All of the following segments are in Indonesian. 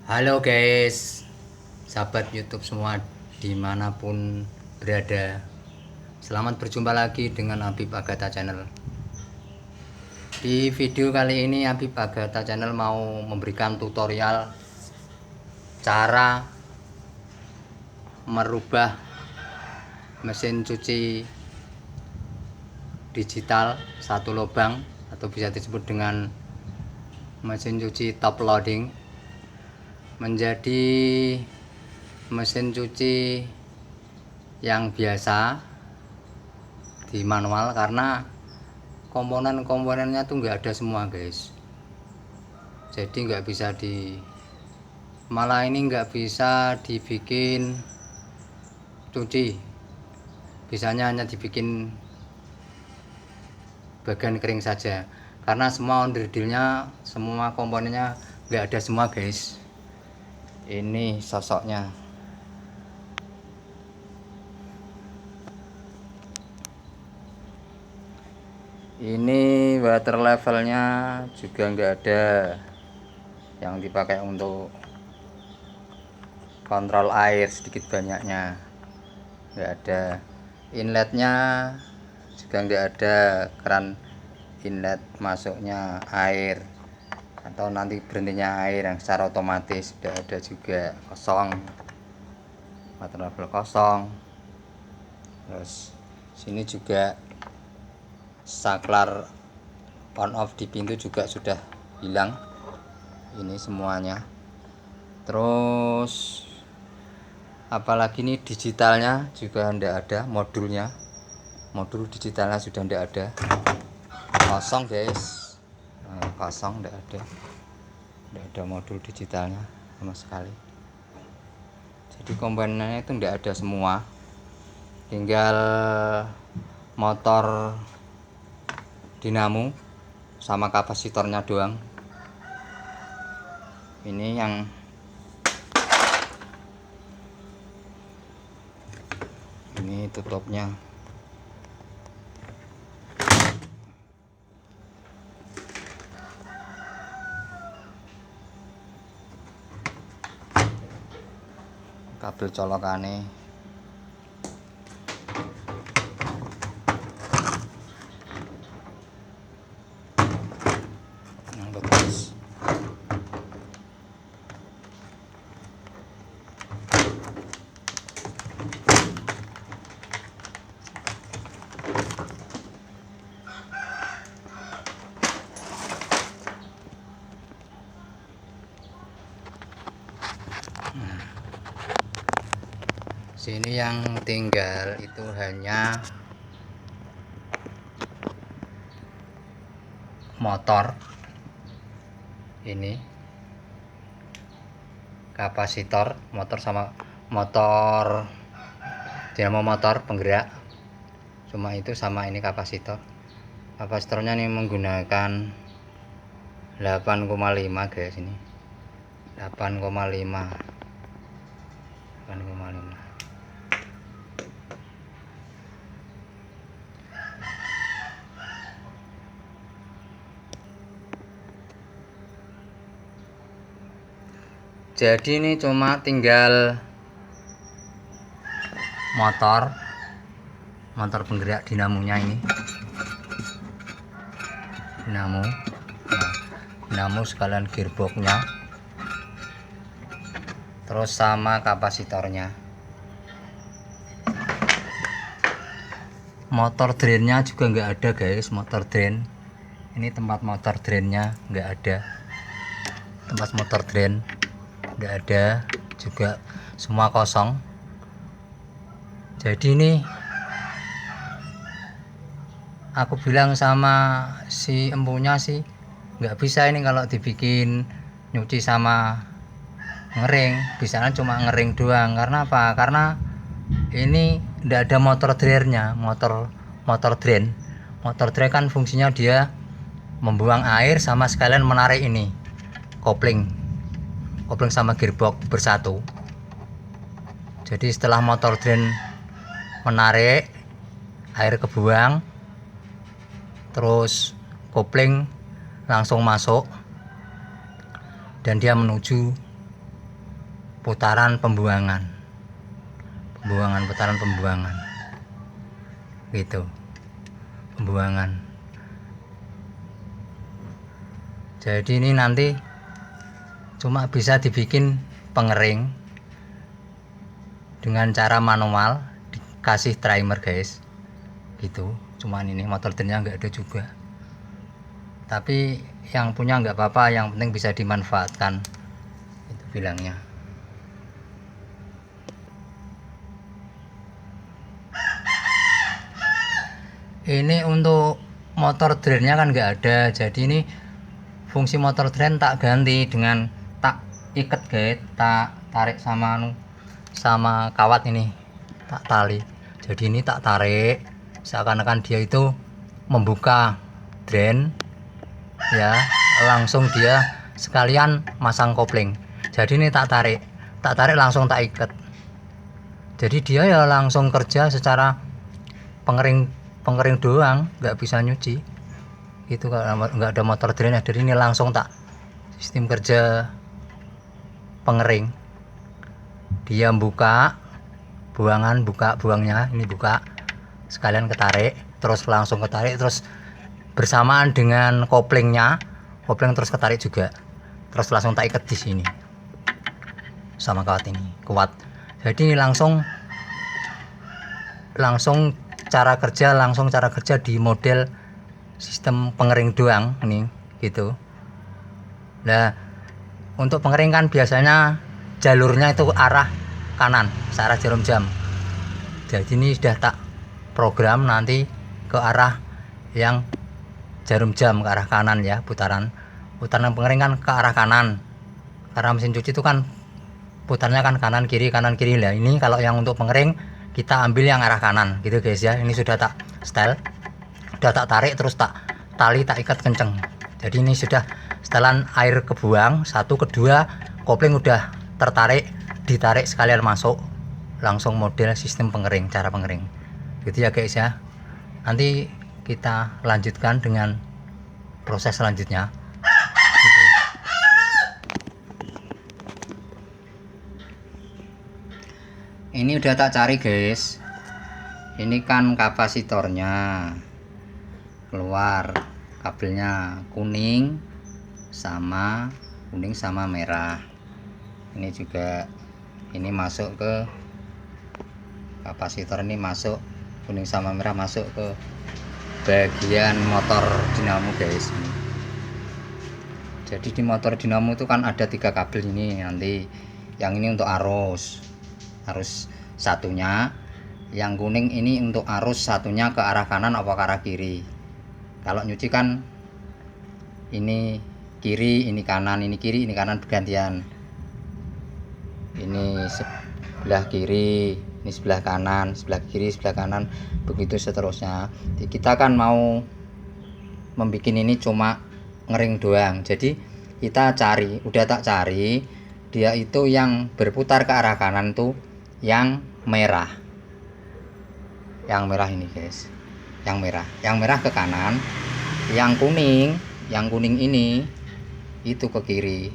Halo guys, sahabat YouTube semua dimanapun berada. Selamat berjumpa lagi dengan Habib Agatha Channel. Di video kali ini Habib Agatha Channel mau memberikan tutorial cara merubah mesin cuci digital satu lubang atau bisa disebut dengan mesin cuci top loading menjadi mesin cuci yang biasa di manual, karena komponen-komponennya tuh nggak ada semua guys. Jadi nggak bisa malah ini nggak bisa dibikin cuci, bisanya hanya dibikin bagian kering saja, karena semua onderdilnya, semua komponennya nggak ada semua guys. Ini sosoknya. Ini water levelnya juga nggak ada, yang dipakai untuk kontrol air sedikit banyaknya nggak ada. Inletnya juga nggak ada, keran inlet masuknya air atau nanti berhentinya air yang secara otomatis tidak ada juga, kosong, water level kosong. Terus sini juga saklar on off di pintu juga sudah hilang, ini semuanya. Terus apalagi ini digitalnya juga tidak ada, modul digitalnya sudah tidak ada, kosong guys. Kosong, tidak ada modul digitalnya sama sekali. Jadi komponennya itu tidak ada semua, tinggal motor dinamo sama kapasitornya doang. Ini ini tutupnya. Kabel colokane. Yang bekas. Sini yang tinggal itu hanya motor, ini kapasitor, motor sama motor dinamo, motor penggerak, cuma itu, sama ini kapasitor. Kapasitornya ini menggunakan 8,5 guys, ini 8,5. Jadi ini cuma tinggal motor penggerak dinamonya, ini dinamo sekalian gearboxnya, terus sama kapasitornya. Motor drainnya juga nggak ada guys, motor drain ini, tempat motor drainnya nggak ada, tempat motor drain nggak ada juga, semua kosong. Jadi ini aku bilang sama si empunya sih, nggak bisa ini kalau dibikin nyuci sama ngering, bisanya cuma ngering doang. Karena apa? Karena ini nggak ada motor drainnya. Motor drain kan fungsinya dia membuang air sama sekalian menarik ini kopling sama gearbox bersatu. Jadi setelah motor drain menarik, air kebuang, terus kopling langsung masuk dan dia menuju putaran pembuangan putaran pembuangan gitu, pembuangan. Jadi ini nanti cuma bisa dibikin pengering dengan cara manual, dikasih timer guys gitu. Cuman ini motor drainnya nggak ada juga, tapi yang punya nggak apa-apa, yang penting bisa dimanfaatkan, itu bilangnya. Ini untuk motor drainnya kan nggak ada, jadi ini fungsi motor drain tak ganti dengan tak ikat guys, tak tarik sama kawat ini, tak tali. Jadi ini tak tarik seakan-akan dia itu membuka drain ya, langsung dia sekalian masang kopling. Jadi ini tak tarik langsung tak ikat, jadi dia ya langsung kerja secara pengering doang, nggak bisa nyuci itu kalau nggak ada motor drain. Dari ini langsung tak sistem kerja pengering, dia buka buangnya, ini buka sekalian ketarik, terus langsung ketarik, terus bersamaan dengan kopling terus ketarik juga, terus langsung tak ikat di sini sama kawat ini kuat. Jadi ini langsung cara kerja di model sistem pengering doang ini gitu. Nah, untuk pengering kan biasanya jalurnya itu arah kanan, searah jarum jam. Jadi ini sudah tak program nanti ke arah yang jarum jam, ke arah kanan ya, putaran pengering kan ke arah kanan, karena mesin cuci itu kan putarnya kan kanan kiri lah. Ini kalau yang untuk pengering kita ambil yang arah kanan gitu guys ya. Ini sudah tak setel, sudah tak tarik, terus tak tali, tak ikat kenceng. Jadi ini sudah setelan air kebuang, satu, kedua kopling udah ditarik sekalian masuk, langsung model sistem pengering, cara pengering gitu ya guys ya. Nanti kita lanjutkan dengan proses selanjutnya gitu. Ini udah tak cari guys, ini kan kapasitornya keluar, kabelnya kuning sama merah. Ini juga ini masuk ke kapasitor, ini masuk kuning sama merah, masuk ke bagian motor dinamo guys. Jadi di motor dinamo itu kan ada 3 kabel ini. Nanti yang ini untuk arus satunya, yang kuning ini untuk arus satunya ke arah kanan apa ke arah kiri. Kalau nyuci kan ini kiri, ini kanan, ini kiri, ini kanan bergantian. Ini sebelah kiri, ini sebelah kanan, sebelah kiri, sebelah kanan, begitu seterusnya. Jadi kita kan mau membuat ini cuma ngering doang. Jadi kita cari, udah tak cari, dia itu yang berputar ke arah kanan tuh yang merah. Yang merah ini guys, yang merah ke kanan, yang kuning ini itu ke kiri.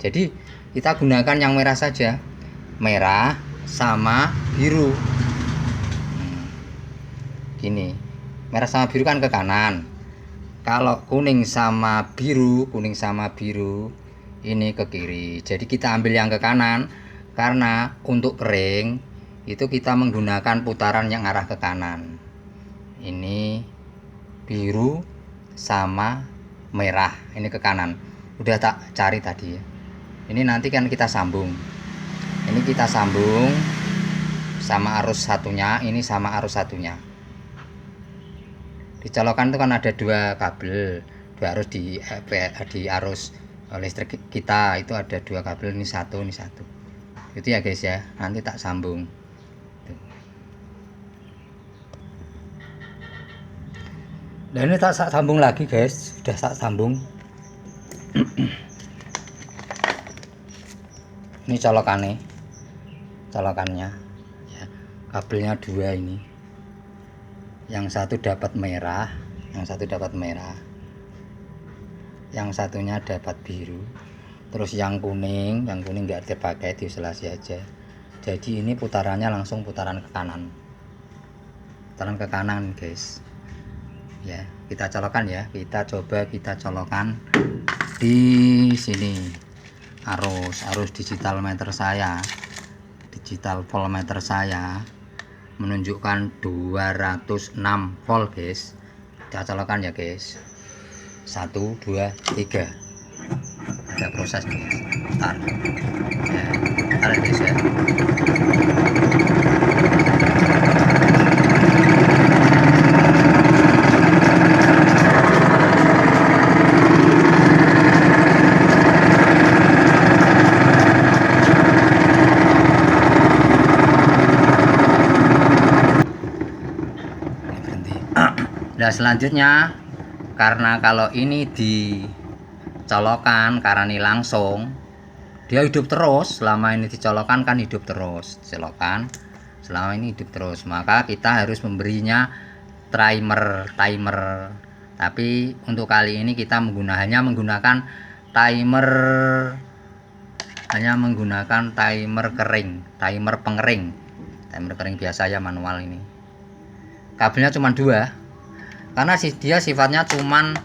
Jadi kita gunakan yang merah saja, merah sama biru. Gini, merah sama biru kan ke kanan. Kalau kuning sama biru ini ke kiri. Jadi kita ambil yang ke kanan, karena untuk kering itu kita menggunakan putaran yang arah ke kanan. Ini biru sama merah, ini ke kanan. Udah tak cari tadi ya. Ini nanti kan kita sambung. Ini kita sambung sama arus satunya, ini sama arus satunya. Di colokan itu kan ada 2 kabel, 2 arus di arus listrik kita itu ada 2 kabel, ini satu. Itu ya guys ya. Nanti tak sambung. Dan ini tak sambung lagi guys, sudah tak sambung. Ini colokannya ya, kabelnya 2 ini, yang satu dapat merah, yang satunya dapat biru. Terus yang kuning nggak dipakai, diisolasi aja. Jadi ini putarannya langsung putaran ke kanan, guys ya. Kita colokkan ya, kita coba kita colokkan di sini. Arus digital meter saya, digital voltmeter saya menunjukkan 206 volt guys. Kita colokkan ya guys, 1 2 3. Ada proses guys, bentar ya, bentar guys ya. Nah selanjutnya, karena kalau ini dicolokkan, karena ini langsung dia hidup terus. Selama ini dicolokkan kan hidup terus, colokan selama ini hidup terus, maka kita harus memberinya timer. Tapi untuk kali ini kita hanya menggunakan timer kering, timer pengering biasa ya, manual. Ini kabelnya cuma 2 karena dia sifatnya cuman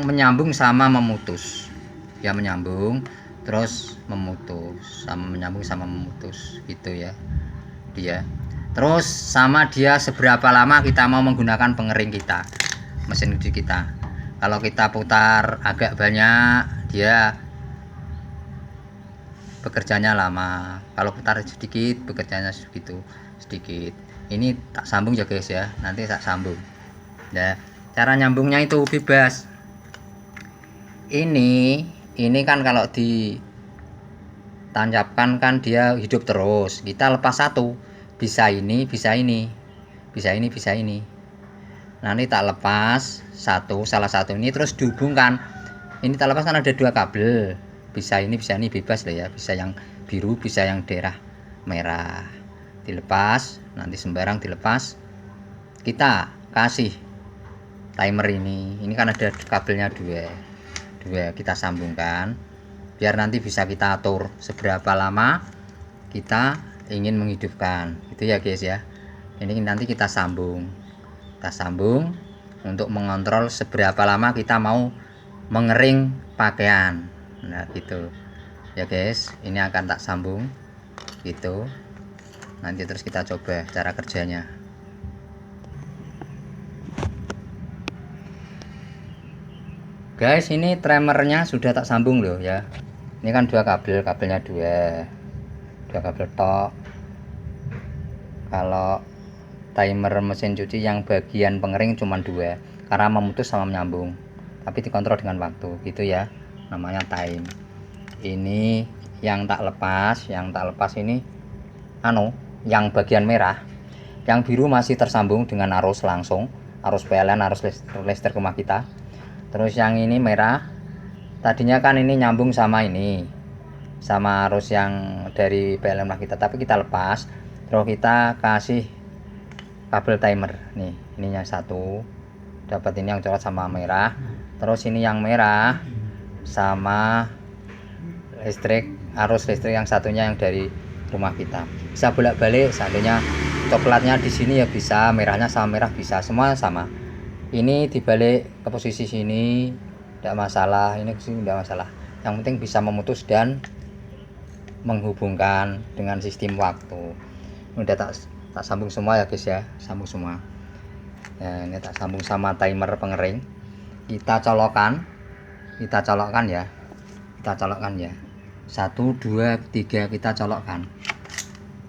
menyambung sama memutus ya, menyambung terus memutus, menyambung sama memutus gitu ya dia. Terus sama dia seberapa lama kita mau menggunakan pengering kita, mesin cuci kita. Kalau kita putar agak banyak, dia bekerjanya lama. Kalau putar sedikit, bekerjanya segitu sedikit. Ini tak sambung ya guys ya, nanti tak sambung. Nah, cara nyambungnya itu bebas. Ini kan kalau ditancapkan kan dia hidup terus. Kita lepas satu, bisa ini. Nanti tak lepas salah satu ini, terus dihubungkan. Ini tak lepas kan ada 2 kabel. Bisa ini bebas lah ya. Bisa yang biru, bisa yang daerah merah. Dilepas, nanti sembarang dilepas. Kita kasih timer ini kan ada kabelnya 2, kita sambungkan biar nanti bisa kita atur seberapa lama kita ingin menghidupkan itu ya guys ya. Ini nanti kita sambung untuk mengontrol seberapa lama kita mau mengering pakaian. Nah gitu ya guys, ini akan tak sambung gitu. Nanti terus kita coba cara kerjanya. Guys, ini timernya sudah tak sambung loh ya. Ini kan 2 kabelnya 2 kabel tok. Kalau timer mesin cuci yang bagian pengering cuma 2 karena memutus sama menyambung, tapi dikontrol dengan waktu gitu ya, namanya time. Ini yang tak lepas ini yang bagian merah. Yang biru masih tersambung dengan arus langsung, arus PLN, arus listrik rumah kita. Terus yang ini merah, tadinya kan ini nyambung sama arus yang dari PLN rumah kita, tapi kita lepas. Terus kita kasih kabel timer nih, ininya 1 dapat ini yang coklat sama merah. Terus ini yang merah sama arus listrik yang satunya yang dari rumah kita. Bisa bolak-balik, seandainya coklatnya di sini ya bisa, merahnya sama merah bisa, semua sama. Ini dibalik ke posisi sini tidak masalah, ini kesini tidak masalah. Yang penting bisa memutus dan menghubungkan dengan sistem waktu. Ini udah tak sambung semua ya guys ya, sambung semua. Ya, ini tak sambung sama timer pengering. Kita colokkan ya. 1 2 3 kita colokkan.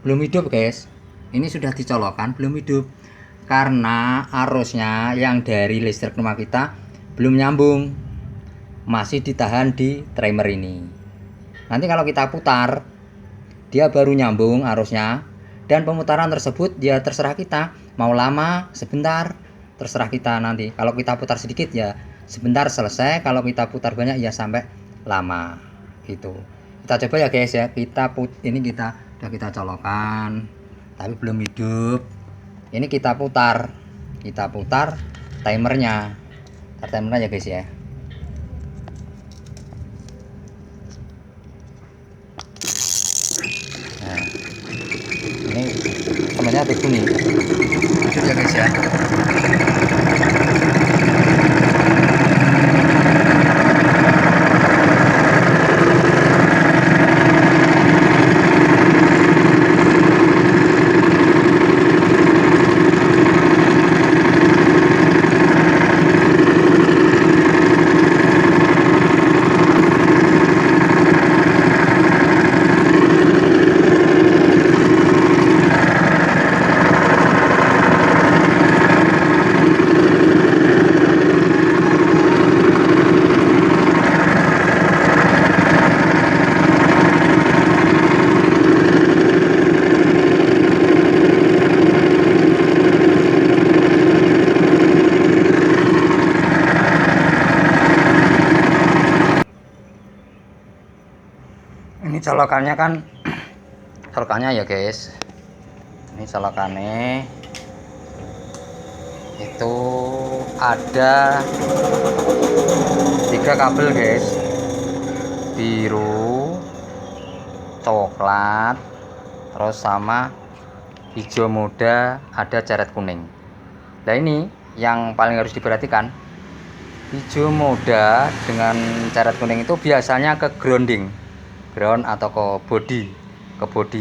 Belum hidup guys. Ini sudah dicolokkan belum hidup. Karena arusnya yang dari listrik rumah kita belum nyambung, masih ditahan di timer ini. Nanti kalau kita putar, dia baru nyambung arusnya, dan pemutaran tersebut ya terserah kita, mau lama sebentar terserah kita. Nanti kalau kita putar sedikit ya sebentar selesai, kalau kita putar banyak ya sampai lama gitu. Kita coba ya guys ya, ini udah kita colokkan tapi belum hidup. Ini kita putar timernya ya guys ya. cabai kuning. Lanjut ya guys ya. Ini colokannya kan, colokannya ya guys, ini colokannya itu ada 3 kabel guys, biru, coklat, terus sama hijau muda, ada coret kuning. Nah ini yang paling harus diperhatikan, hijau muda dengan coret kuning itu biasanya ke ground atau ke body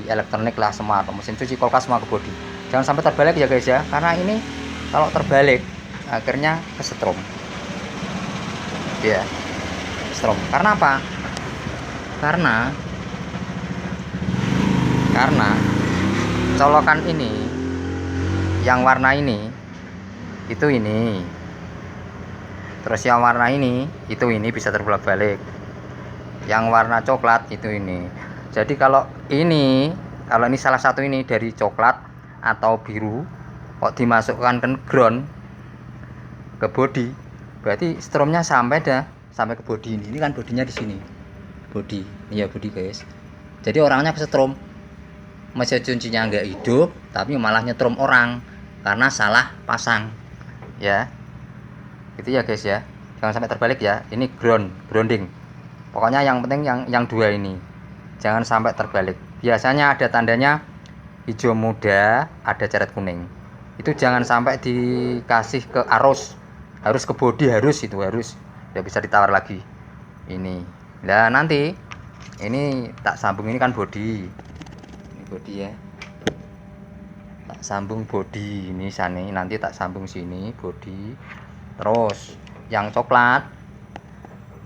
elektronik lah, semua, atau mesin cuci, kulkas, semua ke body. Jangan sampai terbalik ya guys ya, karena ini kalau terbalik akhirnya kesetrum ya, kesetrum. Karena apa? Karena colokan ini yang warna ini itu ini, terus yang warna ini itu ini bisa terbolak-balik, yang warna coklat itu ini. Jadi kalau ini salah satu ini dari coklat atau biru kok dimasukkan ke ground, ke body, berarti stromnya sampai ke body ini. Ini kan bodinya di sini, body ini ya, body guys. Jadi orangnya kesetrum, mesin cucinya nggak hidup tapi malah nyetrum orang karena salah pasang ya. Gitu ya guys ya, jangan sampai terbalik ya. Ini grounding. Pokoknya yang penting yang 2 ini jangan sampai terbalik. Biasanya ada tandanya hijau muda, ada coret kuning. Itu jangan sampai dikasih ke arus, harus ke body, harus nggak bisa ditawar lagi ini. Nah nanti ini tak sambung, ini kan body, ini body ya, tak sambung body ini sana, nanti tak sambung sini body. Terus yang coklat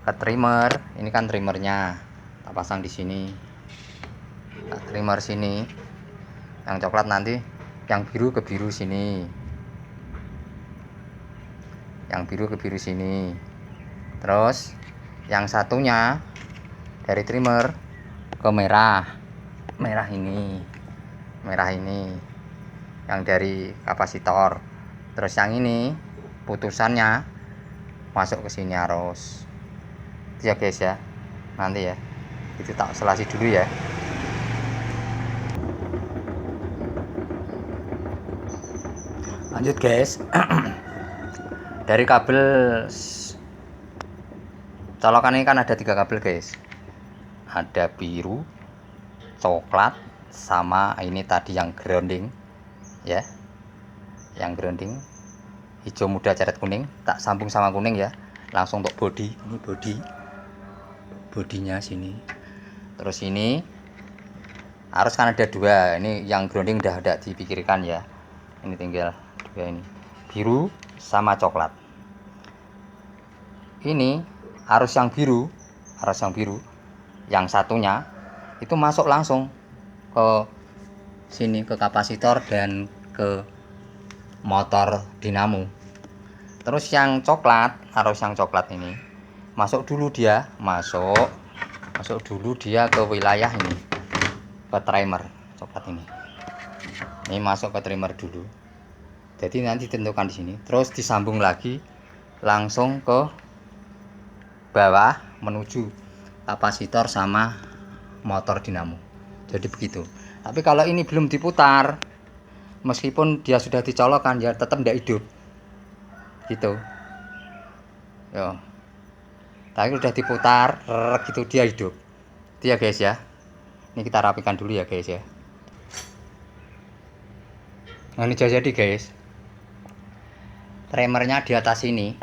ke trimmer, ini kan trimmernya tak pasang di sini, tak trimmer sini. Yang coklat nanti, yang biru ke biru sini, yang biru ke biru sini. Terus yang satunya dari trimmer ke merah ini yang dari kapasitor. Terus yang ini putusannya masuk ke sini arus. Itu ya guys ya, nanti ya itu tak selasi dulu ya. Lanjut guys. Dari kabel colokan ini kan ada 3 kabel guys, ada biru, coklat, sama ini tadi yang grounding ya, yang grounding hijau muda coret kuning. Tak sambung sama kuning ya, langsung untuk body. Ini bodinya sini. Terus ini harus kan ada 2, ini yang grounding udah ada dipikirkan ya, ini tinggal 2 ini, biru sama coklat. Ini arus yang biru yang satunya itu masuk langsung ke sini, ke kapasitor dan ke motor dinamo. Terus yang coklat, arus yang coklat ini masuk dulu dia ke wilayah ini, ke trimmer coklat ini masuk ke trimmer dulu. Jadi nanti ditentukan di sini, terus disambung lagi langsung ke bawah menuju kapasitor sama motor dinamo. Jadi begitu. Tapi kalau ini belum diputar, meskipun dia sudah dicolokkan ya tetap tidak hidup gitu. Yo. Tapi udah diputar gitu dia hidup. Itu ya guys ya. Ini kita rapikan dulu ya guys ya. Nah ini jadi guys, trimmernya di atas ini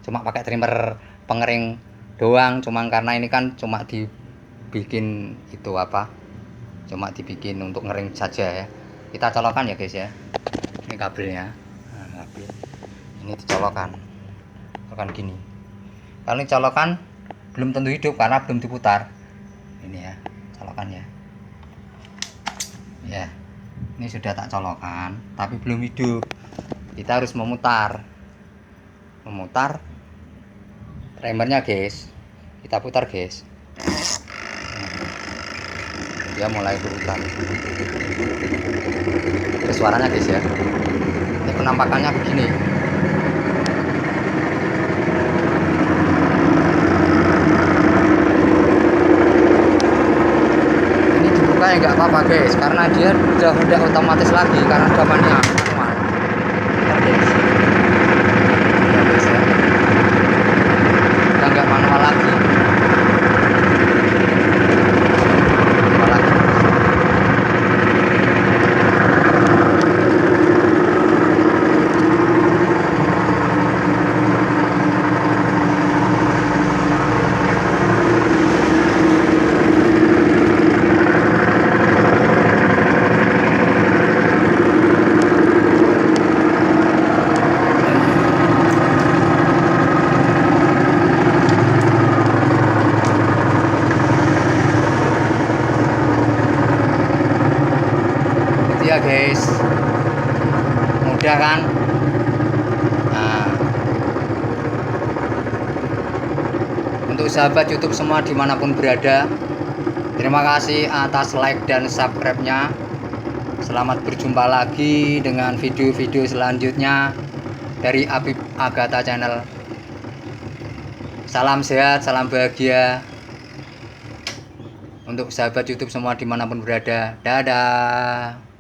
cuma pakai trimmer pengering doang, cuma karena ini kan cuma dibikin itu apa, cuma dibikin untuk ngering saja ya. Kita colokkan ya guys ya, ini kabelnya. Nah, kabel ini dicolokkan gini. Kalau ini colokan belum tentu hidup karena belum diputar. Ini ya, colokan ya. Ya, ini sudah tak colokan, tapi belum hidup. Kita harus memutar trimmernya guys. Kita putar guys. Dia mulai berputar. Ada suaranya guys ya. Ini penampakannya begini. Ini dibuka ya nggak apa-apa guys, karena dia udah otomatis lagi karena udah manual. Bentar guys. Ya guys ya. Udah nggak manual lagi. Ya guys, mudah kan? Nah, untuk sahabat YouTube semua dimanapun berada, terima kasih atas like dan subscribe-nya. Selamat berjumpa lagi dengan video-video selanjutnya dari Habib Agatha Channel. Salam sehat, salam bahagia untuk sahabat YouTube semua dimanapun berada. Dadah.